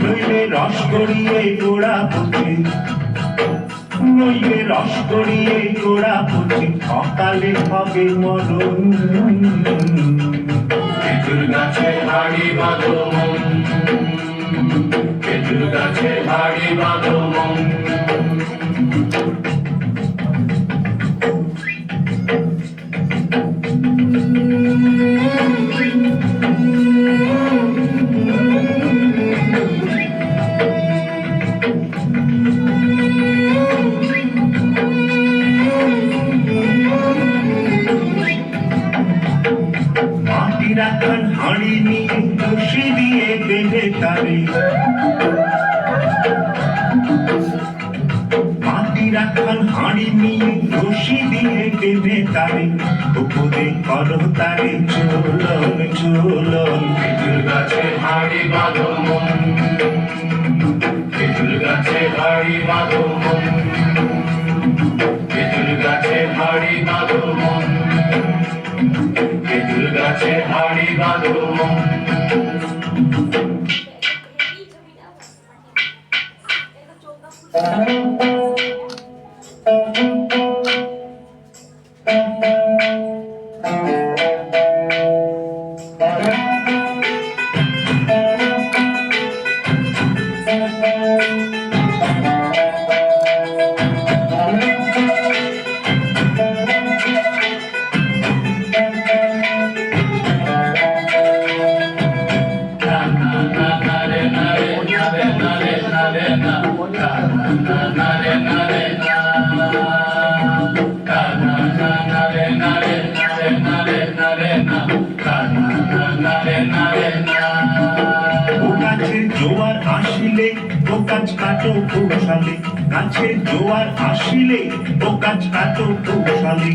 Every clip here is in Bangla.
নইলে রস গড়িয়ে গোড়া পচে, নইলে রস গড়িয়ে গোড়া পচে, অকালে হবে মরণ। খেজুর গাছে হাড়ি বাঁধো মন, খেজুর গাছে হাড়ি বাঁধো মন। রাখান হাঁড়ি নিয়ে রশি দিয়ে বেঁধে তারে, মাটি রাখান হাঁড়ি নিয়ে রশি দিয়ে বেঁধে তারে, উপরে করো তারে চলন চলন। খেজুর গাছে হাড়ি বাঁধো মন, খেজুর গাছে হাড়ি বাঁধো মন, খেজুর গাছে হাড়ি বাঁধো মন, খেজুর গাছে হাড়ি বাঁধো মন। গাছের জোয়ার আসিলে ও গাছ কাটো কৌশালে, গাছের জোয়ার আসিলে ও গাছ কাটো কৌশালে,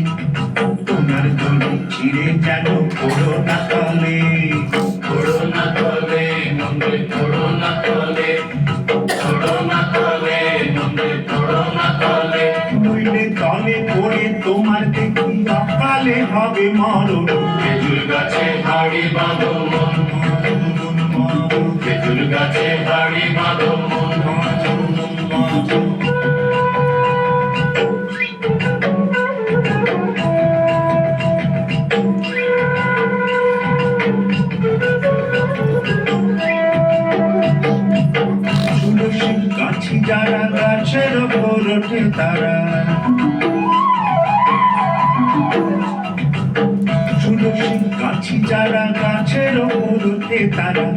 তোমার দড়ি ছিঁড়ে যেন পড়ো না তলে। পড়ো না তলে মন্দির, পড়ো না তলে, পড়ো না তলে মন্দির, পড়ো না তলে। নইলে তলে পড়ে তোমার দেখি অকালে হবে মরণ। খেজুর গাছে হাড়ি বাঁধো মন, খেজুর গাছে হাড়ি বাঁধো মন। গাছি যারা গাছের ওপর ওঠে তারা, গাছি যারা গাছের ওপর ওঠে তারা,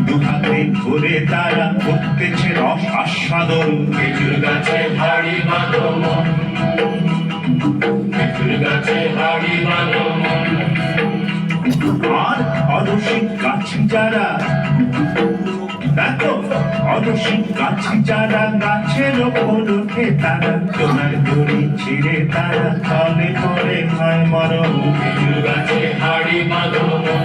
দুহাতে ধরে তারা করতেছে রস আস্বাদন। খেজুর গাছে হাড়ি বাঁধো মন, খেজুর গাছে হাড়ি বাঁধো মন। আর অরসিক গাছি যারা, দেখো অরসিক গাছি যারা গাছের ওপর ওঠে তারা, তোমার দড়ি ছিঁড়ে তারা তলে পড়ে হয় মরণ। খেজুর গাছে হাড়ি বাঁধো মন,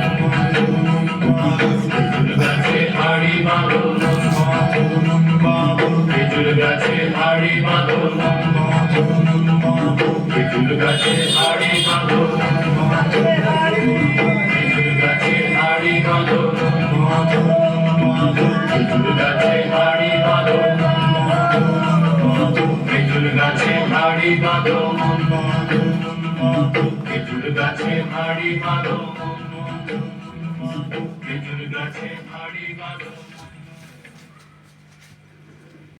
খেজুর গাছে হাড়ি বাঁধো মন, খেজুর গাছে হাড়ি বাঁধো মন, খেজুর গাছে হাড়ি বাঁধো মন, খেজুর গাছে হাড়ি বাঁধো মন, খেজুর গাছে হাড়ি বাঁধো মন, খেজুর গাছে হাড়ি বাঁধো মন, খেজুর গাছে হাড়ি বাঁধো মন, খেজুর গাছে হাড়ি বাঁধো।